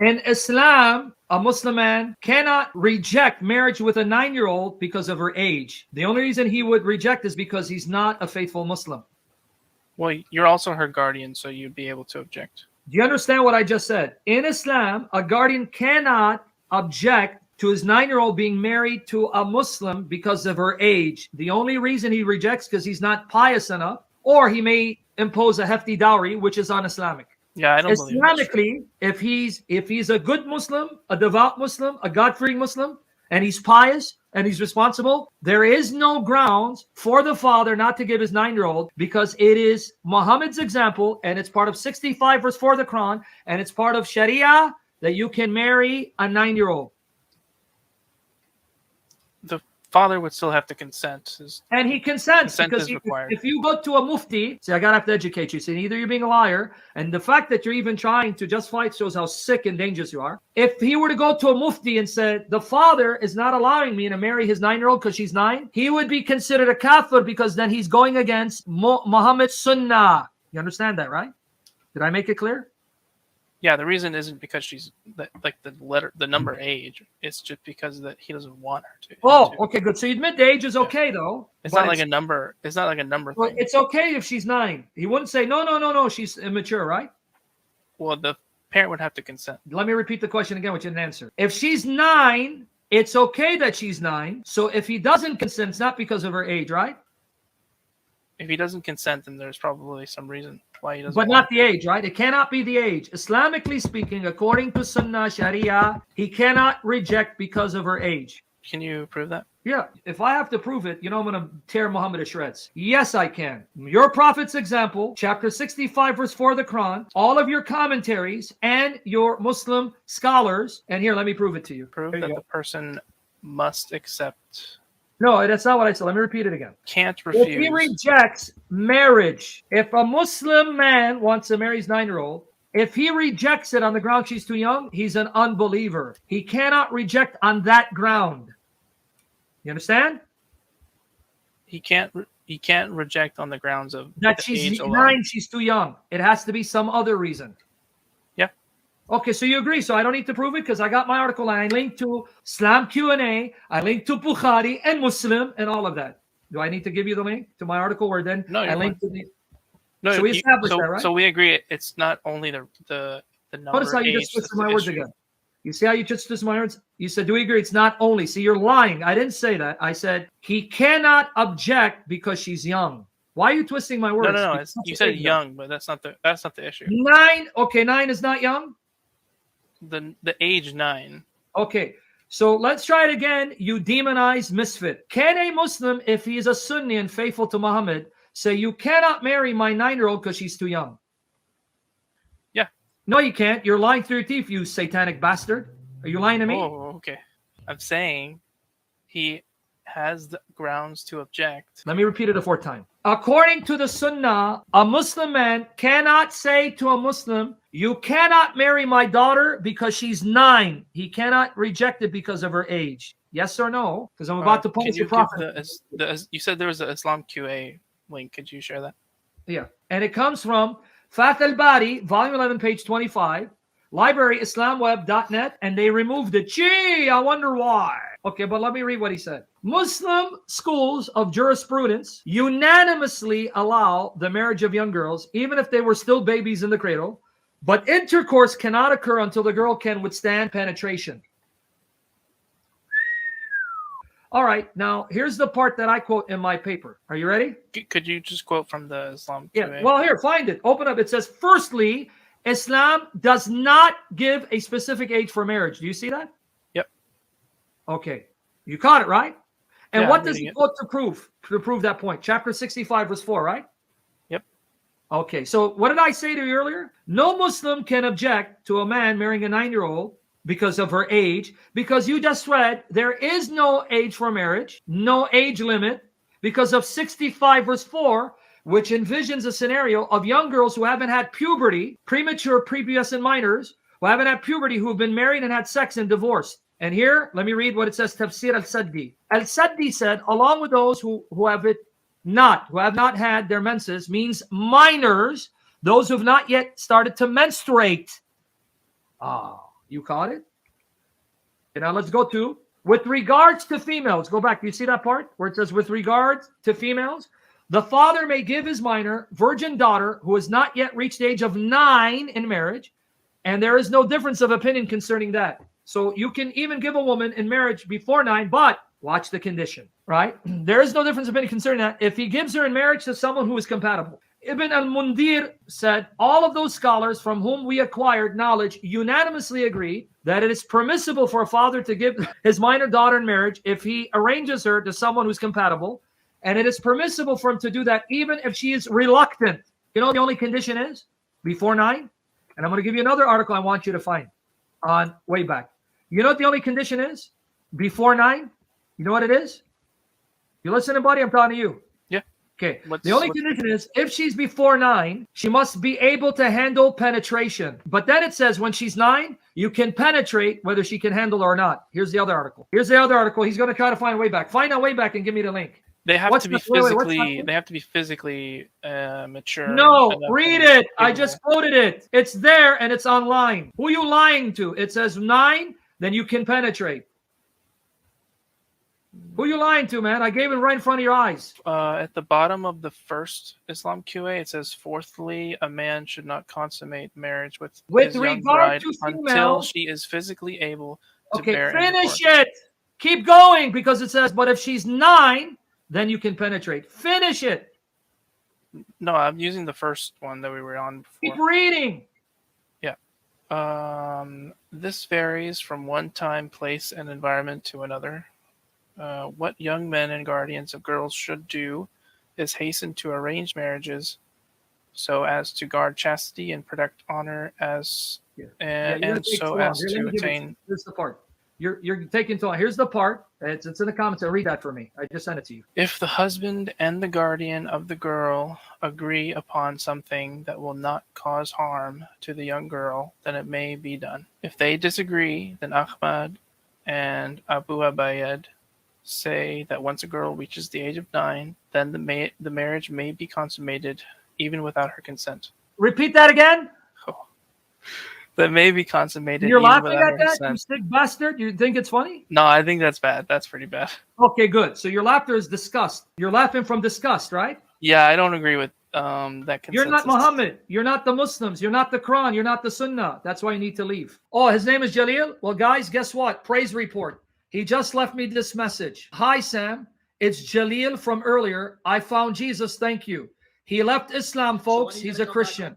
In Islam, a Muslim man cannot reject marriage with a 9-year-old because of her age. The only reason he would reject is because he's not a faithful Muslim. Well, you're also her guardian, so you'd be able to object. Do you understand what I just said? In Islam, a guardian cannot object to his 9-year-old being married to a Muslim because of her age. The only reason he rejects because he's not pious enough, or he may impose a hefty dowry, which is un-Islamic. Yeah, I don't believe Islamically, if he's a good Muslim, a devout Muslim, a God-fearing Muslim, and he's pious and he's responsible, there is no grounds for the father not to give his 9-year-old, because it is Muhammad's example, and it's part of 65 verse 4 of the Quran, and it's part of Sharia that you can marry a 9-year-old. The father would still have to consent. And he consents, Consent because is required. if you go to a mufti, see, I gotta have to educate you. See, either you're being a liar, and the fact that you're even trying to justify it shows how sick and dangerous you are. If he were to go to a mufti and said, the father is not allowing me to marry his 9-year-old because she's 9, he would be considered a kafir, because then he's going against Muhammad's sunnah. You understand that, right? Did I make it clear? Yeah, the reason isn't because she's like the number age. It's just because that he doesn't want her to. Oh, okay, good. So you admit the age is okay, though. It's not like a number. It's not like a number Well, thing. it's okay if she's 9. He wouldn't say, no, she's immature, right? Well, the parent would have to consent. Let me repeat the question again, which you didn't answer. If she's 9, it's okay that she's 9. So if he doesn't consent, it's not because of her age, right? If he doesn't consent, then there's probably some reason why he doesn't. But not the age, right? It cannot be the age. Islamically speaking, according to Sunnah, Sharia, he cannot reject because of her age. Can you prove that? Yeah, if I have to prove it, I'm going to tear Muhammad to shreds. Yes, I can. Your prophet's example, chapter 65, verse 4 of the Quran, all of your commentaries and your Muslim scholars, and here, let me prove it to you. Prove that the person must accept. No, that's not what I said. Let me repeat it again. Can't refuse. If he rejects marriage, if a Muslim man wants to marry his 9-year-old, if he rejects it on the ground she's too young, he's an unbeliever. He cannot reject on that ground. You understand? He can't reject on the grounds of that she's 9, she's too young. It has to be some other reason. Yeah. Okay, so you agree. So I don't need to prove it because I got my article and I linked to Islam Q&A, I linked to Bukhari and Muslim and all of that. Do I need to give you the link to my article where then I linked to the... No, so we established that, right? So we agree it's not only the number. Notice how you just twisted my words again. You see how you just twisted my words? You said, do we agree? It's not only. See, you're lying. I didn't say that. I said he cannot object because she's young. Why are you twisting my words? No. You said young, but that's not the issue. 9. Okay, 9 is not young. The age 9. Okay, so let's try it again. You demonize misfit. Can a Muslim, if he is a Sunni and faithful to Muhammad, say you cannot marry my 9-year-old because she's too young? Yeah. No, you can't. You're lying through your teeth, you satanic bastard. Are you lying to me? Oh, okay. I'm saying he has the grounds to object. Let me repeat it a 4th time. According to the Sunnah, a Muslim man cannot say to a Muslim, you cannot marry my daughter because she's 9. He cannot reject it because of her age. Yes or no? Because I'm about to punish the prophet. You said there was an Islam QA link. Could you share that? Yeah. And it comes from Fath al-Bari, volume 11, page 25, library islamweb.net, and they removed it. Gee, I wonder why. Okay, but let me read what he said. Muslim schools of jurisprudence unanimously allow the marriage of young girls, even if they were still babies in the cradle, but intercourse cannot occur until the girl can withstand penetration. All right, now here's the part that I quote in my paper. Are you ready? Could you just quote from the Islam QA? Yeah, well, here, find it. Open up. It says, firstly, Islam does not give a specific age for marriage. Do you see that? Yep. Okay. You caught it, right? And yeah, what does he quote to prove that point? Chapter 65, verse 4, right? Yep. Okay, so what did I say to you earlier? No Muslim can object to a man marrying a 9-year-old because of her age, because you just read there is no age for marriage, no age limit, because of 65, verse 4, which envisions a scenario of young girls who haven't had puberty, premature prepubescent minors, who haven't had puberty, who have been married and had sex and divorced. And here, let me read what it says, Tafsir al-Saddi. Al-Saddi said, along with those who have not had their menses, means minors, those who have not yet started to menstruate. You caught it? Okay, now let's go to, with regards to females. Go back. You see that part where it says, with regards to females? The father may give his minor virgin daughter who has not yet reached the age of 9 in marriage, and there is no difference of opinion concerning that. So you can even give a woman in marriage before 9, but watch the condition, right? There is no difference of opinion concerning that if he gives her in marriage to someone who is compatible. Ibn al-Mundir said, all of those scholars from whom we acquired knowledge unanimously agreed that it is permissible for a father to give his minor daughter in marriage if he arranges her to someone who's compatible. And it is permissible for him to do that even if she is reluctant. You know, the only condition is before 9. And I'm going to give you another article I want you to find on way back. You know what the only condition is? Before 9? You know what it is? You listening, buddy? I'm talking to you. Yeah. Okay. The only condition is if she's before 9, she must be able to handle penetration. But then it says when she's 9, you can penetrate whether she can handle or not. Here's the other article. He's going to try to find way back. Find out way back and give me the link. They have to be physically. They have to be physically mature. No, read it. I just quoted it. It's there and it's online. Who are you lying to? It says 9, then you can penetrate. Who are you lying to, man? I gave it right in front of your eyes. At the bottom of the first Islam QA, it says, fourthly, a man should not consummate marriage with his young bride until she is physically able to bear. Finish it. Keep going because it says, but if she's 9, then you can penetrate. Finish it. No, I'm using the first one that we were on before. Keep reading. Yeah. This varies from one time, place, and environment to another. What young men and guardians of girls should do is hasten to arrange marriages so as to guard chastity and protect honor as and so as to attain. Here's the part. You're taking too long. Here's the part. It's in the comments. Read that for me. I just sent it to you. If the husband and the guardian of the girl agree upon something that will not cause harm to the young girl, then it may be done. If they disagree, then Ahmad and Abu Ubayd say that once a girl reaches the age of 9, then the marriage may be consummated even without her consent. Repeat that again. Oh. That may be consummated. You're even laughing without at her that, consent. you sick bastard? You think it's funny? No, I think that's bad. That's pretty bad. Okay, good. So your laughter is disgust. You're laughing from disgust, right? Yeah, I don't agree with that consensus. You're not Muhammad. You're not the Muslims. You're not the Quran. You're not the Sunnah. That's why you need to leave. Oh, his name is Jalil? Well, guys, guess what? Praise report. He just left me this message. Hi, Sam. It's Jalil from earlier. I found Jesus. Thank you. He left Islam, folks. He's a Christian.